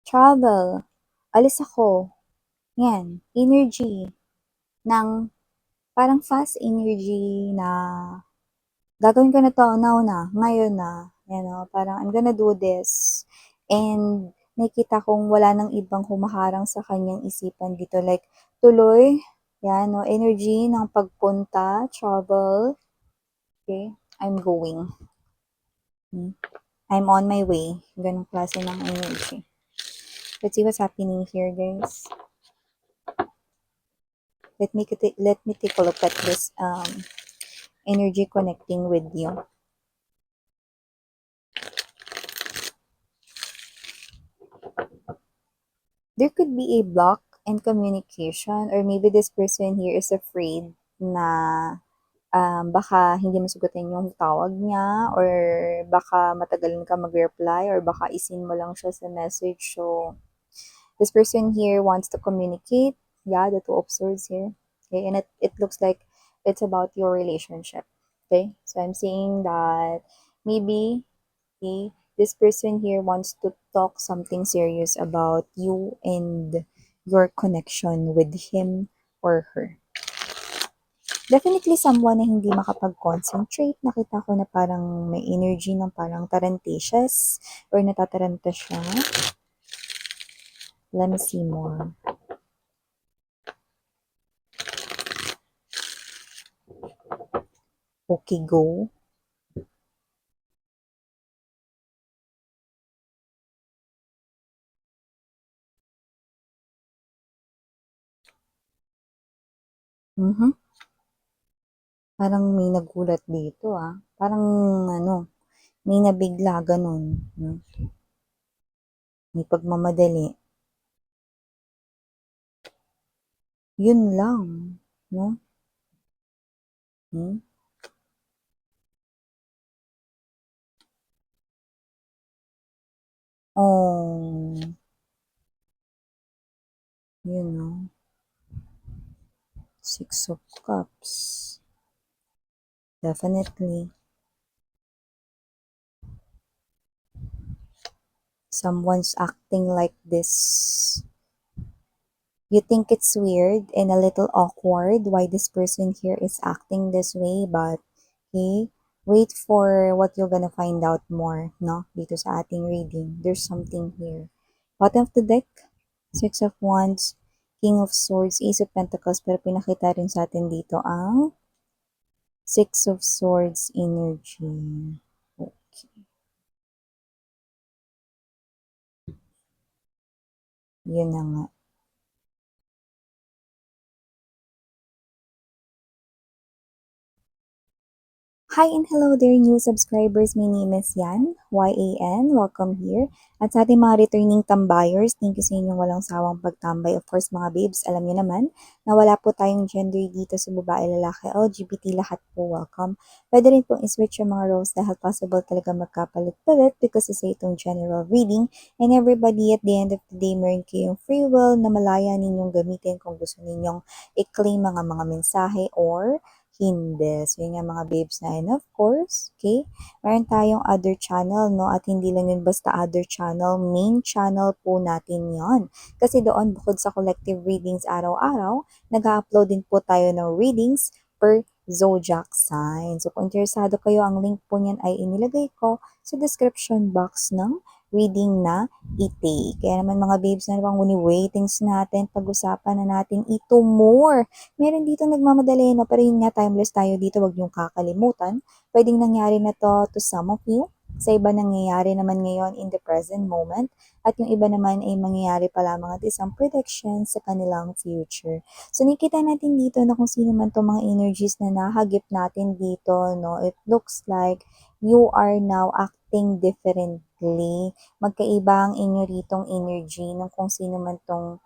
Travel. Alis ako. Yan. Energy ng parang fast energy na gagawin ko na to now na, ngayon na. Parang I'm gonna do this. And nakita kong wala nang ibang humaharang sa kanyang isipan dito. Like, tuloy, yan, no, energy ng pagpunta, travel. Okay, I'm going. I'm on my way. Ganong klase ng energy. Let's see what's happening here, guys. Let me take a look at this energy connecting with you. There could be a block in communication, or maybe this person here is afraid na baka hindi masagutin yung tawag niya, or baka matagalan ka mag-reply, or baka isin mo lang siya sa message. So this person here wants to communicate. Yeah, the Two of Swords here. Okay, and it looks like it's about your relationship. Okay, so I'm saying that maybe, okay, this person here wants to talk something serious about you and your connection with him or her. Definitely someone na hindi makapag-concentrate. Nakita ko na parang may energy ng parang tarantasious or natataranta siya. Let me see more. Okay, go. Parang may nagulat dito Parang may nabigla ganun. May pagmamadali. Yun lang, no? Hmm? Oh, yun no. Six of Cups. Definitely. Someone's acting like this. You think it's weird and a little awkward why this person here is acting this way, but okay, wait for what you're gonna find out more, no? Dito sa ating reading. There's something here. Bottom of the deck, Six of Wands, King of Swords, Ace of Pentacles, pero pinakita rin sa atin dito ang Six of Swords energy. Okay. Yun na nga. Hi and hello there, new subscribers. My name is Yan, Y-A-N. Welcome here. At sa ating mga returning tambayers, thank you sa inyong walang sawang pagtambay. Of course, mga babes, alam niyo naman na wala po tayong gender dito sa babae, lalaki, LGBT, lahat po welcome. Pwede rin pong iswitch yung mga roles dahil possible talaga magkapalit-palit because isa itong general reading. And everybody, at the end of the day, meron kayong free will na malaya ninyong gamitin kung gusto ninyong i-claim mga mensahe or hindi. So, yun nga mga babes na. And of course, okay, meron tayong other channel, no? At hindi lang yun basta other channel, main channel po natin yon. Kasi doon, bukod sa collective readings araw-araw, nag-upload din po tayo ng readings per zodiac sign. So, kung interesado kayo, ang link po niyan ay inilagay ko sa description box ng reading na i-take. Kaya naman mga babes na pang waitings natin, pag-usapan na natin ito more. Meron dito nagmamadali, no? Pero yun nga, timeless tayo dito, wag niyong kakalimutan. Pwedeng nangyari na to some of you. Sa iba nangyayari naman ngayon in the present moment. At yung iba naman ay mangyayari pa lamang at isang prediction sa kanilang future. So, nakikita natin dito na kung sino man itong mga energies na nahagip natin dito, no? It looks like you are now acting differently. Magkaiba ang inyo ritong energy ng kung sino man tong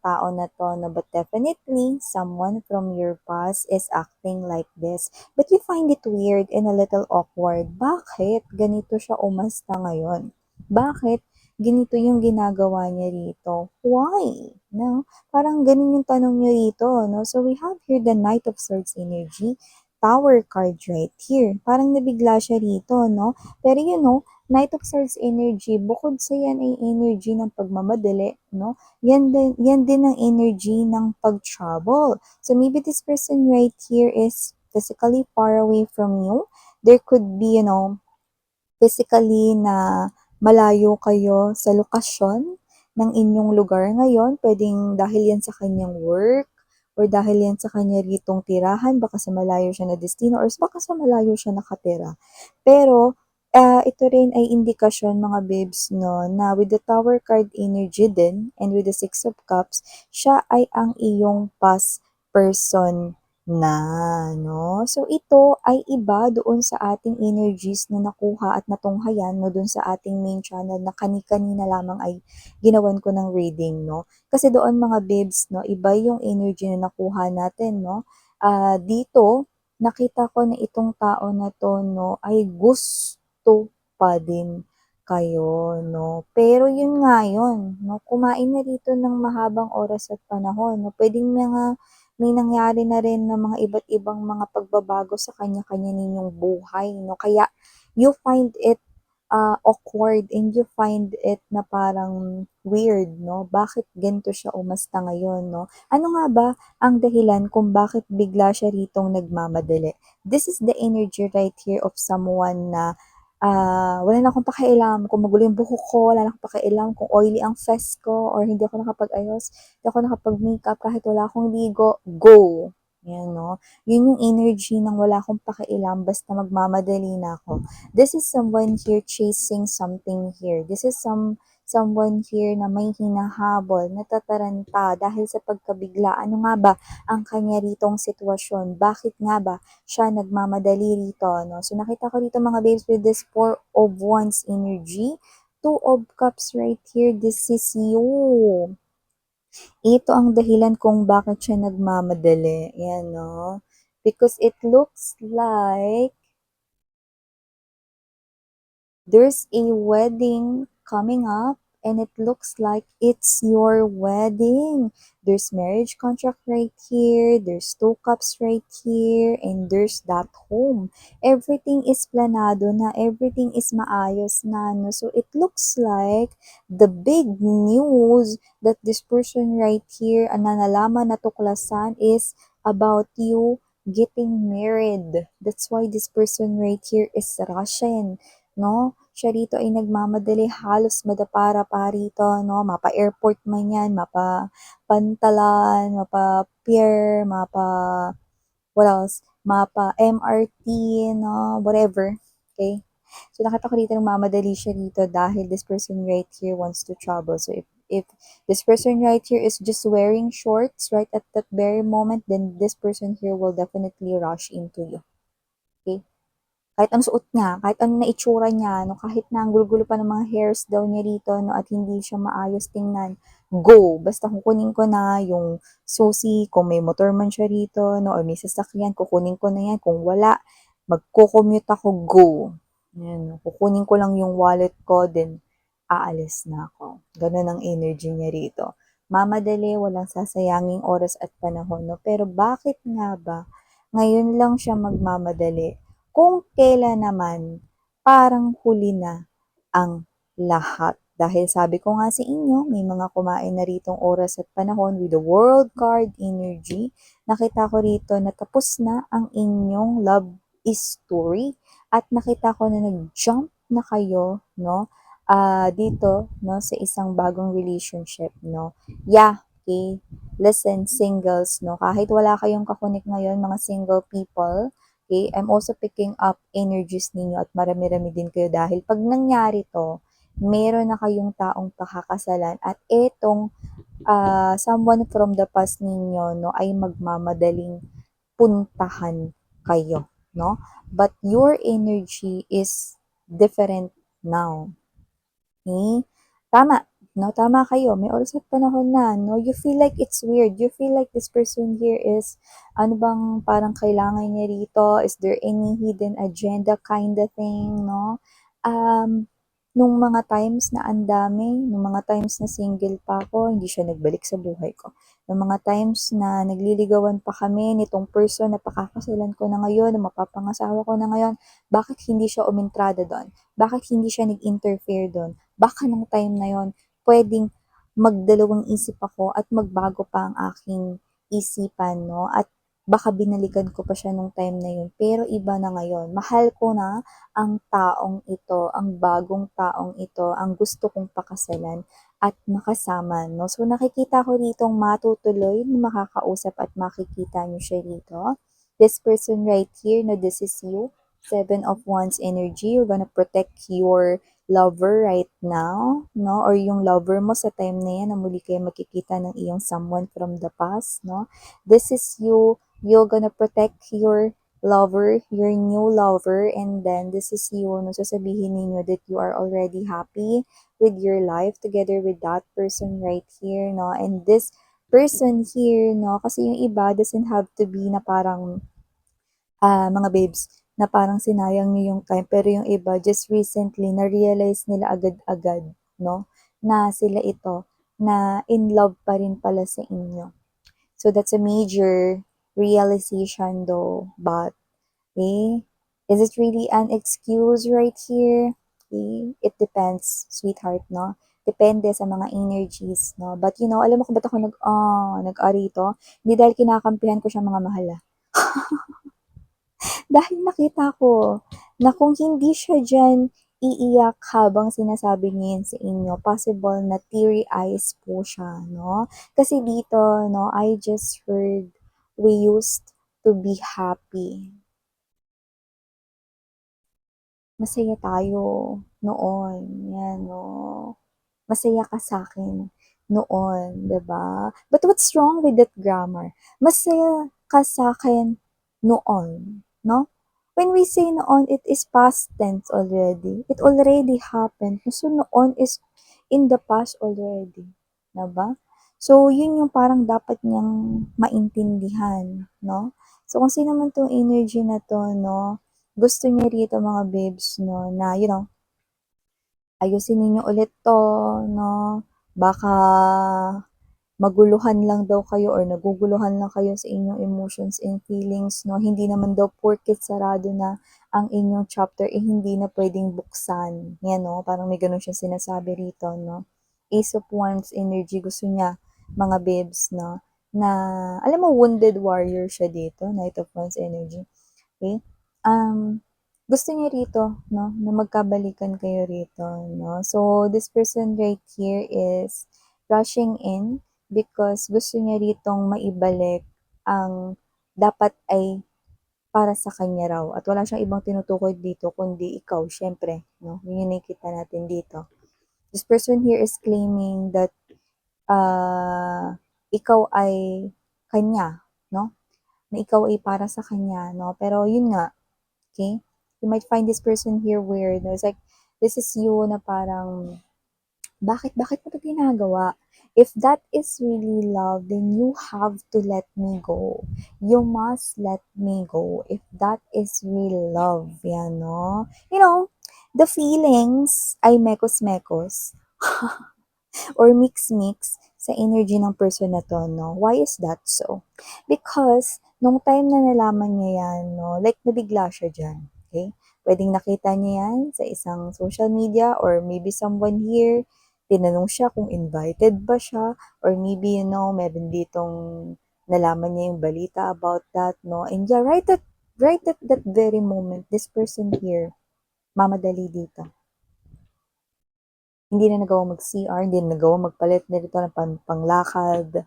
tao na to, no? But definitely, someone from your past is acting like this. But you find it weird and a little awkward. Bakit ganito siya umasta ngayon? Bakit ganito yung ginagawa niya rito? Why? No? Parang ganun yung tanong niya rito, no? So we have here the Knight of Swords energy, Tower card right here. Parang nabigla siya rito, no? Pero Knight of Swords energy, bukod sa yan ay energy ng pagmamadali, no? Yan din ang energy ng pag-travel. So maybe this person right here is physically far away from you. There could be, physically na malayo kayo sa lokasyon ng inyong lugar ngayon. Pwedeng dahil yan sa kanyang work, or dahil yan sa kanya ritong tirahan, baka sa malayo siya na destino, or baka sa malayo siya nakatira. Pero, ito rin ay indikasyon mga babes, no, na with the Tower card energy din, and with the Six of Cups, siya ay ang iyong past person na, no? So, ito ay iba doon sa ating energies na nakuha at natunghayan, no, doon sa ating main channel na kani-kanina lamang ay ginawan ko ng reading, no? Kasi doon mga babes, no, iba yung energy na nakuha natin, no? Dito, nakita ko na itong tao na to, no, ay gusto pa din kayo, no? Pero yun nga yun, no? Kumain na dito ng mahabang oras at panahon, no? Pwedeng may nangyari na rin na mga iba't ibang mga pagbabago sa kanya-kanya ninyong buhay, no? Kaya you find it awkward, and you find it na parang weird, no? Bakit ganito siya umasta ngayon, no? Ano nga ba ang dahilan kung bakit bigla siya ritong nagmamadali? This is the energy right here of someone na wala na akong pakialam kung magulo yung buhok ko, wala na akong pakialam kung oily ang face ko, or hindi ako nakapag-ayos, hindi ako nakapag-makeup, kahit wala akong ligo, go! Yan, no? Yun yung energy ng wala akong pakialam, basta magmamadali na ako. This is someone here chasing something here. This is someone here na may hinahabol, natataranta dahil sa pagkabigla. Ano nga ba ang kanya ritong sitwasyon? Bakit nga ba siya nagmamadali rito, no? So, nakita ko dito mga babes with this Four of Wands energy. Two of Cups right here, this is you. Ito ang dahilan kung bakit siya nagmamadali. Yan, no? Because it looks like there's a wedding coming up, and it looks like it's your wedding. There's marriage contract right here, there's two cups right here, and there's that home. Everything is planado na, everything is maayos na, no? So it looks like the big news that this person right here, ang nalalaman na tuklasan, is about you getting married. That's why this person right here is Russian, no? Siya rito ay nagmamadali, halos madapara pa rito, no? Mapa-airport man yan, mapa-Pantalan, mapa-pier, what else? Mapa-MRT, no? Whatever. Okay? So, nakita ko dito nagmamadali siya rito dahil this person right here wants to travel. So, if this person right here is just wearing shorts right at that very moment, then this person here will definitely rush into you. Okay? Kahit ang suot niya, kahit ano na itsura niya, no, kahit na ang gulo-gulo pa ng mga hairs daw niya rito, no, at hindi siya maayos tingnan, go! Basta kukunin ko na yung susi, kung may motor man siya rito, no, or may sasakyan, kukunin ko na yan. Kung wala, magko-commute ako, go! Yan, no, kukunin ko lang yung wallet ko, then aalis na ako. Ganun ang energy niya rito. Mamadali, walang sasayanging oras at panahon, no? Pero bakit nga ba ngayon lang siya magmamadali? Kung kailan naman parang huli na ang lahat. Dahil sabi ko nga sa inyo, may mga kumain na ritong oras at panahon with the World card energy. Nakita ko rito na tapos na ang inyong love story, at nakita ko na nag-jump na kayo, no? Dito, no, sa isang bagong relationship, no? Yeah, okay. Listen, singles, no? Kahit wala kayong kakunik ngayon, mga single people, okay, I'm also picking up energies ninyo, at marami-rami din kayo dahil pag nangyari to, meron na kayong taong pakakasalan, at etong someone from the past ninyo, no, ay magmamadaling puntahan kayo, no? But your energy is different now. Okay? Tama, no? Tama kayo. May oras at panahon na, no? You feel like it's weird. You feel like this person here is, ano bang parang kailangan niya rito? Is there any hidden agenda kind of thing, no? Nung mga times na ang dami, nung mga times na single pa ako, hindi siya nagbalik sa buhay ko. Yung mga times na nagliligawan pa kami nitong person na pakakasalan ko na ngayon, na mapapangasawa ko na ngayon, bakit hindi siya umentrada do'n? Bakit hindi siya nag-interfere do'n? Baka nung time na yon puwedeng magdalawang isip ako at magbago pa ang aking isipan 'no, at baka binalikan ko pa siya nung time na yun. Pero iba na ngayon, mahal ko na ang taong ito, ang bagong taong ito, ang gusto kong pakasalan at makasama 'no. So nakikita ko ditong matutuloy na makakausap at makikita niyo siya dito. This person right here, no, this is you. Seven of Wands energy. You're gonna protect your lover right now, no? Or yung lover mo sa time na yan na muli kayo magkikita ng iyong someone from the past, no? This is you. You're gonna protect your lover, your new lover, and then this is you, no? Sasabihin ninyo that you are already happy with your life together with that person right here, no? And this person here, no? Kasi yung iba doesn't have to be na parang mga babes, na parang sinayang niyo yung time. Pero yung iba, just recently, na-realize nila agad-agad, no? Na sila ito, na in love pa rin pala sa inyo. So that's a major realization though. But, is it really an excuse right here? It depends, sweetheart, no? Depende sa mga energies, no? But alam mo kung ba't ako nag-arito? Hindi dahil kinakampihan ko siya mga mahal, dahil nakita ko na kung hindi siya diyan iiyak habang sinasabi niya yan sa inyo, possible na teary eyes po siya, no? Kasi dito, no, I just heard we used to be happy. Masaya tayo noon, yan, no? Masaya ka sa akin noon, 'di ba? But what's wrong with that grammar? Masaya ka sa akin noon, no? When we say noon, it is past tense already. It already happened. So noon is in the past already, 'di ba? So yun yung parang dapat niyang maintindihan, no? So kung sino man tong energy na to, no, gusto niya rito mga babes, no, na ayusin ninyo ulit 'to 'no, baka maguluhan lang daw kayo or naguguluhan lang kayo sa inyong emotions and feelings 'no, hindi naman daw porket sarado na ang inyong chapter, hindi na puwedeng buksan, 'yan 'no, parang may gano'n siyang sinasabi rito 'no. Ace of Wands energy, gusto niya mga babes 'no, na alam mo wounded warrior siya dito, Knight of Wands energy. Okay? Gusto niya rito, no, na magkabalikan kayo rito, no. So, this person right here is rushing in because gusto niya ritong maibalik ang dapat ay para sa kanya raw at wala siyang ibang tinutukoy dito kundi ikaw, syempre, no. Yun yung nakikita natin dito. This person here is claiming that ikaw ay kanya, no, na ikaw ay para sa kanya, no. Pero yun nga, okay? You might find this person here weird. It's like, this is you na parang, bakit mo ito ginagawa? If that is really love, then you have to let me go. You must let me go. If that is real love, yan, no? The feelings ay mekos-mekos or mix-mix sa energy ng person na to, no? Why is that so? Because, nung time na nalaman niya yan, no, like, nabigla siya dyan, okay? Pwedeng nakita niya yan sa isang social media or maybe someone here, tinanong siya kung invited ba siya or maybe, meron ditong nalaman niya yung balita about that, no? And yeah, right at that very moment, this person here, mamadali dito. Hindi na nagawang mag-CR, hindi na nagawang magpalit nito ng panglakad,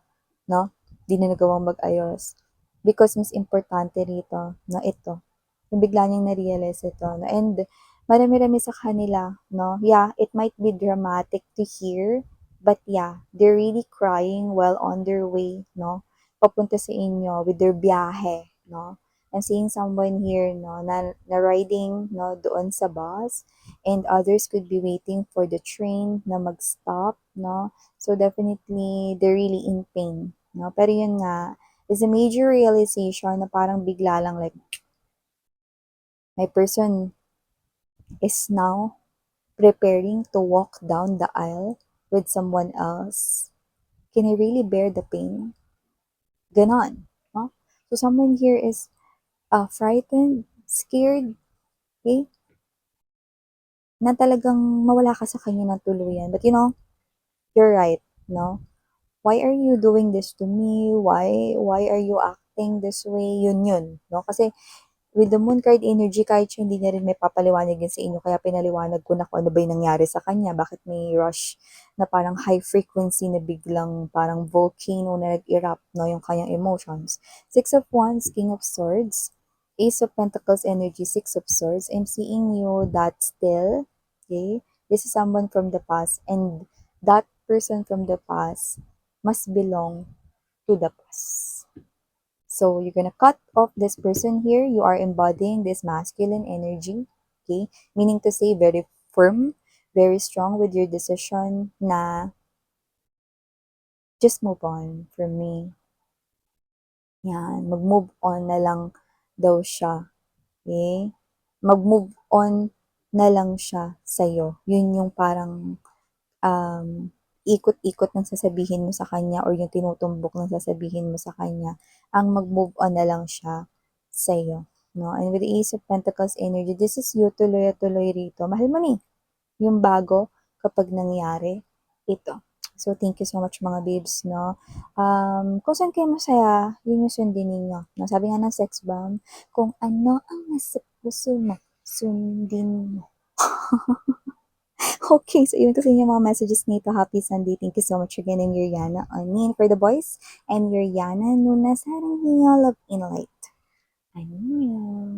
no? Hindi na nagawang mag-ayos. Because mas importante rito na ito, yung bigla niyang na-realize ito. No? And marami-rami sa kanila, no? Yeah, it might be dramatic to hear, but yeah, they're really crying while on their way, no? Papunta sa inyo with their biyahe, no? I'm seeing someone here, no, na riding, no, doon sa bus, and others could be waiting for the train na mag-stop, no? So definitely, they're really in pain, no? Pero yun nga, is a major realization na parang bigla lang like, my person is now preparing to walk down the aisle with someone else. Can I really bear the pain? Ganon. No? So someone here is frightened, scared, okay? Na talagang mawala ka sa kanya ng tuluyan. But you're right, no? Why are you doing this to me? Why are you acting this way? Yun, no? Kasi with the moon card energy, kahit siya hindi niya rin may papaliwanag yun sa inyo, kaya pinaliwanag ko na kung ano ba yung nangyari sa kanya, bakit may rush na parang high frequency na biglang parang volcano na nag-erupt, no, yung kanyang emotions. Six of Wands, King of Swords, Ace of Pentacles energy, Six of Swords. I'm seeing you that still, okay? This is someone from the past, and that person from the past must belong to the past. So you're gonna cut off this person here. You are embodying this masculine energy, okay? Meaning to say very firm, very strong with your decision na just move on from me. Yan, mag-move on na lang daw siya, okay? Mag-move on na lang siya sa'yo. Yun yung parang um, ikot-ikot ng sasabihin mo sa kanya or yung tinutumbok ng sasabihin mo sa kanya, ang mag-move on na lang siya sa'yo. No? And with the Ace of Pentacles energy, this is you, tuloy-tuloy rito. Mahal mo ni, yung bago kapag nangyari, ito. So, thank you so much mga babes, no? Kung saan kayo masaya, yun yung sundin ninyo. No? Sabi nga ng sex bomb, kung ano ang nasa puso mo, sundin mo. Okay, so yun kasi yung mga messages nito. Happy Sunday. Thank you so much again. I'm Yuriana. On me and for the boys, I'm Yuriana Nuna Sarang Love in Light. Ayun.